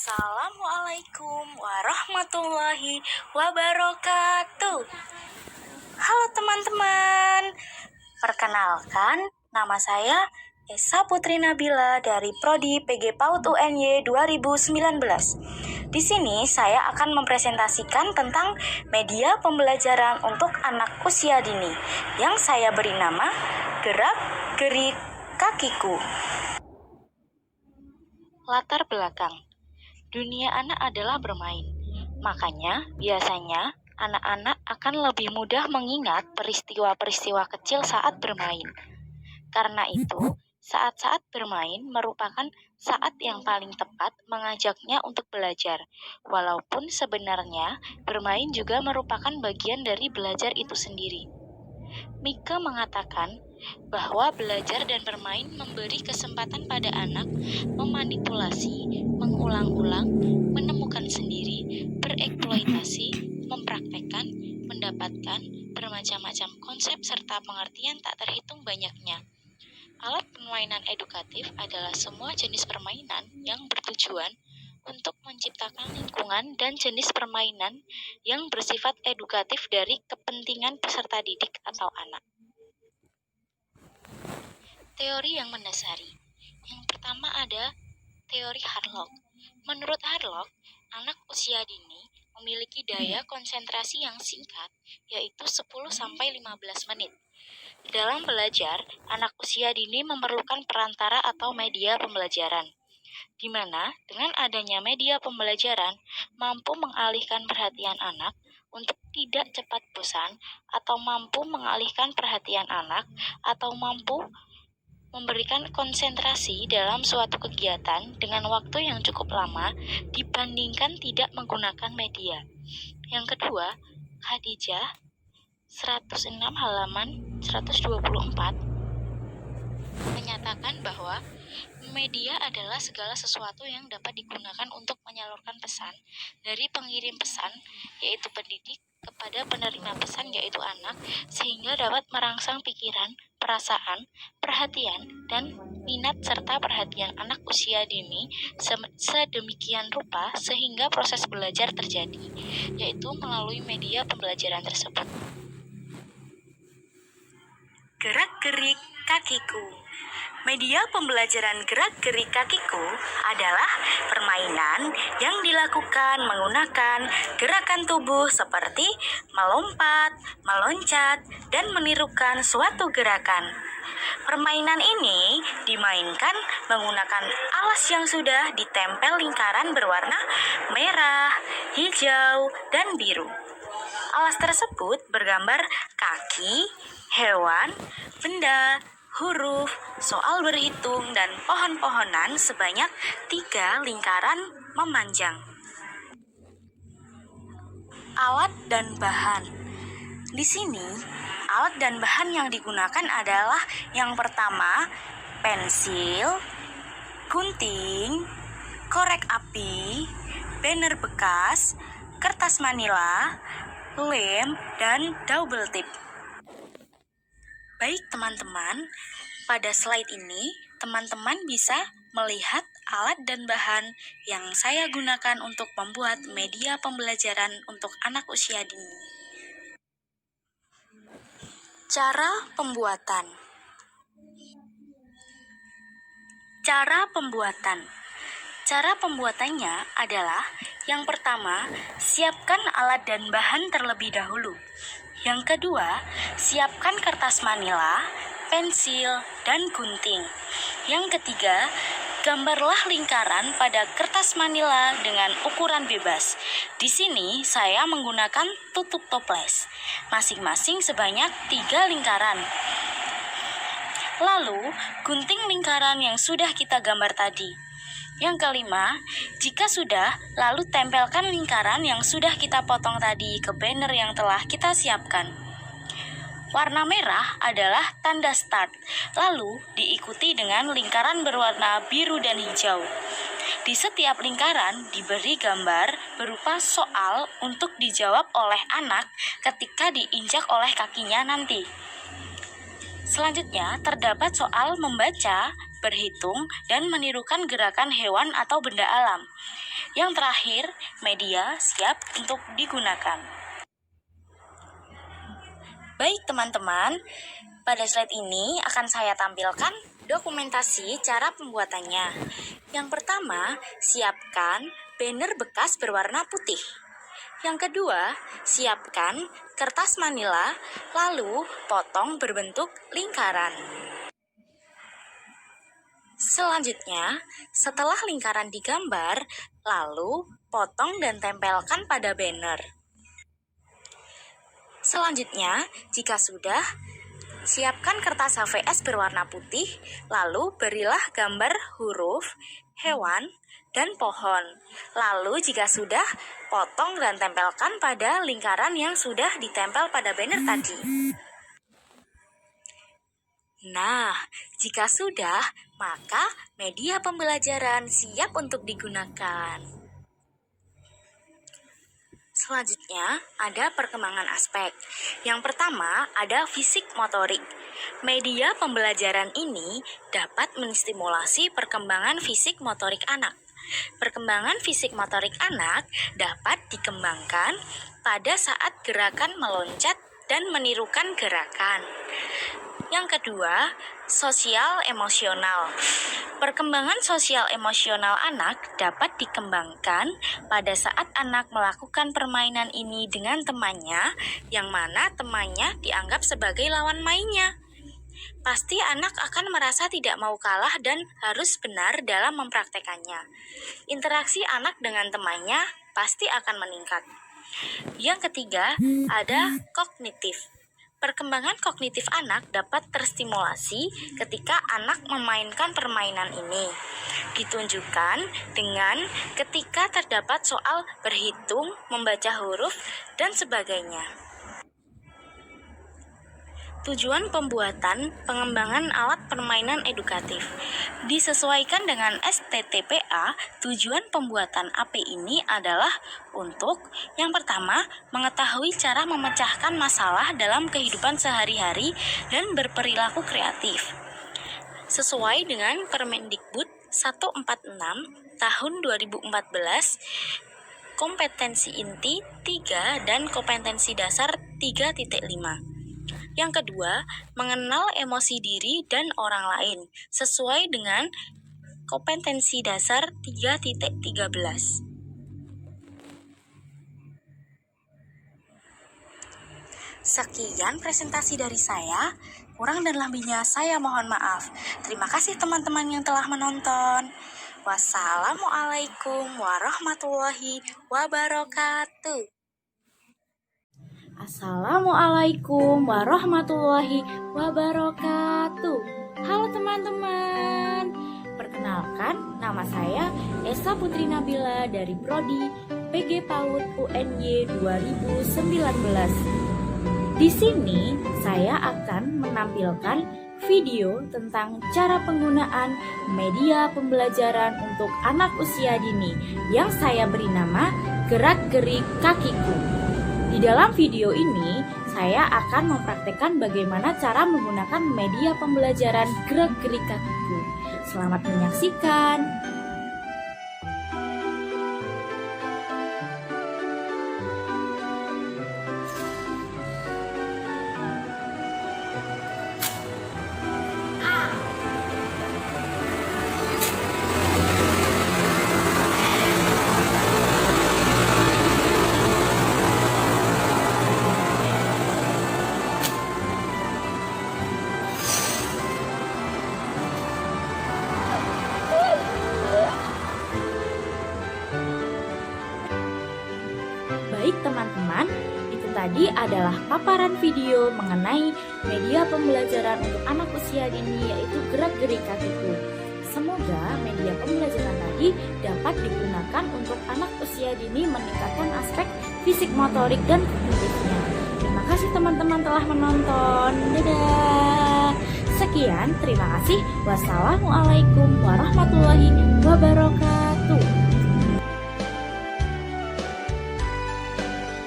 Assalamualaikum warahmatullahi wabarakatuh. Halo teman-teman, perkenalkan nama saya Esa Putri Nabila dari Prodi PG PAUD UNY 2019. Di sini saya akan mempresentasikan tentang media pembelajaran untuk anak usia dini yang saya beri nama Gerak-Gerik Kakiku. Latar belakang. Dunia anak adalah bermain. Makanya, biasanya anak-anak akan lebih mudah mengingat peristiwa-peristiwa kecil saat bermain. Karena itu, saat-saat bermain merupakan saat yang paling tepat mengajaknya untuk belajar. Walaupun sebenarnya bermain juga merupakan bagian dari belajar itu sendiri. Mika mengatakan bahwa belajar dan bermain memberi kesempatan pada anak memanipulasi, mengulang-ulang, menemukan sendiri, bereksploitasi, mempraktekkan, mendapatkan bermacam-macam konsep serta pengertian tak terhitung banyaknya. Alat permainan edukatif adalah semua jenis permainan yang bertujuan untuk menciptakan lingkungan dan jenis permainan yang bersifat edukatif dari kepentingan peserta didik atau anak. Teori yang mendasari. Yang pertama ada teori Harlock. Menurut Harlock, anak usia dini memiliki daya konsentrasi yang singkat, yaitu 10-15 menit. Dalam belajar, anak usia dini memerlukan perantara atau media pembelajaran, di mana dengan adanya media pembelajaran mampu mengalihkan perhatian anak untuk tidak cepat bosan, atau mampu mengalihkan perhatian anak, atau mampu memberikan konsentrasi dalam suatu kegiatan dengan waktu yang cukup lama dibandingkan tidak menggunakan media. Yang kedua, Khadijah 106 halaman 124 menyatakan bahwa media adalah segala sesuatu yang dapat digunakan untuk menyalurkan pesan dari pengirim pesan, yaitu pendidik, kepada penerima pesan, yaitu anak, sehingga dapat merangsang pikiran, perasaan, perhatian, dan minat serta perhatian anak usia dini sedemikian rupa sehingga proses belajar terjadi, yaitu melalui media pembelajaran tersebut. Gerak-gerik kakiku. Media pembelajaran gerak-gerik kakiku adalah permainan yang dilakukan menggunakan gerakan tubuh seperti melompat, meloncat, dan menirukan suatu gerakan. Permainan ini dimainkan menggunakan alas yang sudah ditempel lingkaran berwarna merah, hijau, dan biru. Alas tersebut bergambar kaki, hewan, benda, huruf, soal berhitung, dan pohon-pohonan sebanyak 3 lingkaran memanjang. Alat dan bahan. Di sini, alat dan bahan yang digunakan adalah yang pertama, pensil, gunting, korek api, banner bekas, kertas manila, lem, dan double tip. Baik teman-teman, pada slide ini teman-teman bisa melihat alat dan bahan yang saya gunakan untuk membuat media pembelajaran untuk anak usia dini. Cara pembuatan. Cara pembuatannya adalah yang pertama, siapkan alat dan bahan terlebih dahulu. Yang kedua, siapkan kertas manila, pensil, dan gunting. Yang ketiga, gambarlah lingkaran pada kertas manila dengan ukuran bebas. Di sini saya menggunakan tutup toples, masing-masing sebanyak 3 lingkaran. Lalu, gunting lingkaran yang sudah kita gambar tadi. Yang kelima, jika sudah, lalu tempelkan lingkaran yang sudah kita potong tadi ke banner yang telah kita siapkan. Warna merah adalah tanda start, lalu diikuti dengan lingkaran berwarna biru dan hijau. Di setiap lingkaran diberi gambar berupa soal untuk dijawab oleh anak ketika diinjak oleh kakinya nanti. Selanjutnya, terdapat soal membaca, berhitung, dan menirukan gerakan hewan atau benda alam. Yang terakhir, media siap untuk digunakan. Baik teman-teman, pada slide ini akan saya tampilkan dokumentasi cara pembuatannya. Yang pertama, siapkan banner bekas berwarna putih. Yang kedua, siapkan kertas manila, lalu potong berbentuk lingkaran. Selanjutnya, setelah lingkaran digambar, lalu potong dan tempelkan pada banner. Selanjutnya, jika sudah, siapkan kertas HVS berwarna putih, lalu berilah gambar huruf, hewan, dan pohon. Lalu jika sudah, potong dan tempelkan pada lingkaran yang sudah ditempel pada banner tadi. Nah, jika sudah, maka media pembelajaran siap untuk digunakan. Selanjutnya, ada perkembangan aspek. Yang pertama, ada fisik motorik. Media pembelajaran ini dapat menstimulasi perkembangan fisik motorik anak. Perkembangan fisik motorik anak dapat dikembangkan pada saat gerakan meloncat dan menirukan gerakan. Yang kedua, sosial emosional. Perkembangan sosial emosional anak dapat dikembangkan pada saat anak melakukan permainan ini dengan temannya, yang mana temannya dianggap sebagai lawan mainnya. Pasti anak akan merasa tidak mau kalah dan harus benar dalam mempraktekannya. Interaksi anak dengan temannya pasti akan meningkat. Yang ketiga, ada kognitif. Perkembangan kognitif anak dapat terstimulasi ketika anak memainkan permainan ini. Ditunjukkan dengan ketika terdapat soal berhitung, membaca huruf, dan sebagainya. Tujuan pembuatan pengembangan alat permainan edukatif disesuaikan dengan STTPA. Tujuan pembuatan AP ini adalah untuk yang pertama, mengetahui cara memecahkan masalah dalam kehidupan sehari-hari dan berperilaku kreatif. Sesuai dengan Permendikbud 146 tahun 2014, kompetensi inti 3 dan kompetensi dasar 3.5. Yang kedua, mengenal emosi diri dan orang lain sesuai dengan kompetensi dasar 3.13. Sekian presentasi dari saya. Kurang dan lebihnya saya mohon maaf. Terima kasih teman-teman yang telah menonton. Wassalamualaikum warahmatullahi wabarakatuh. Assalamualaikum warahmatullahi wabarakatuh. Halo teman-teman. Perkenalkan, nama saya Esa Putri Nabila dari Prodi PG PAUD UNY 2019. Di sini saya akan menampilkan video tentang cara penggunaan media pembelajaran untuk anak usia dini yang saya beri nama Gerak-gerik Kakiku. Di dalam video ini, saya akan mempraktekkan bagaimana cara menggunakan media pembelajaran Gerak-gerik Kakiku. Selamat menyaksikan. Baik teman-teman, itu tadi adalah paparan video mengenai media pembelajaran untuk anak usia dini, yaitu Gerak-gerik Kakiku. Semoga media pembelajaran tadi dapat digunakan untuk anak usia dini meningkatkan aspek fisik motorik dan kognitifnya. Terima kasih teman-teman telah menonton. Dadah. Sekian, terima kasih. Wassalamualaikum warahmatullahi wabarakatuh.